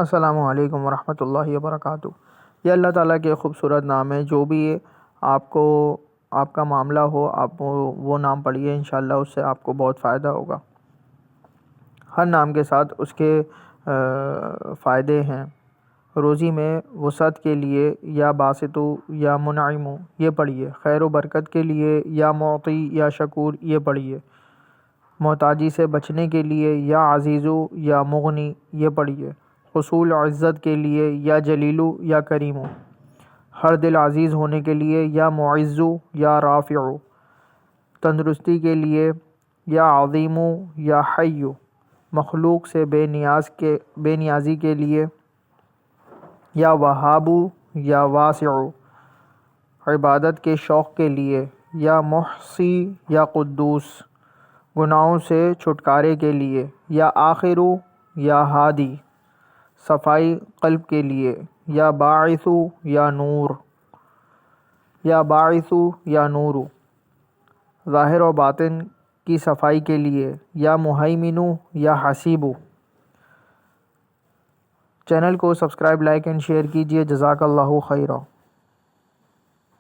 السلام علیکم ورحمۃ اللہ وبرکاتہ۔ یہ اللہ تعالیٰ کے خوبصورت نام ہے۔ جو بھی آپ کا معاملہ ہو، آپ وہ نام پڑھیے، انشاءاللہ اس سے آپ کو بہت فائدہ ہوگا۔ ہر نام کے ساتھ اس کے فائدے ہیں۔ روزی میں وسعت کے لیے یا باسطو یا منعم یہ پڑھیے۔ خیر و برکت کے لیے یا معطی یا شکور یہ پڑھیے۔ محتاجی سے بچنے کے لیے یا عزیزو یا مغنی یہ پڑھیے۔ حصول عزت کے لیے یا جلیلو یا کریمو۔ ہر دل عزیز ہونے کے لیے یا معزو یا رافعو۔ تندرستی کے لیے یا عظیمو یا حیو۔ مخلوق سے بے نیازی کے لیے یا وہابو یا واسعو۔ عبادت کے شوق کے لیے یا محصی یا قدوس۔ گناہوں سے چھٹکارے کے لیے یا آخرو یا ہادی۔ صفائی قلب کے لیے یا باعثو یا نورو۔ ظاہر و باطن کی صفائی کے لیے یا مہیمنو یا حسیبو۔ چینل کو سبسکرائب، لائک اینڈ شیئر کیجیے۔ جزاک اللہ خیرہ۔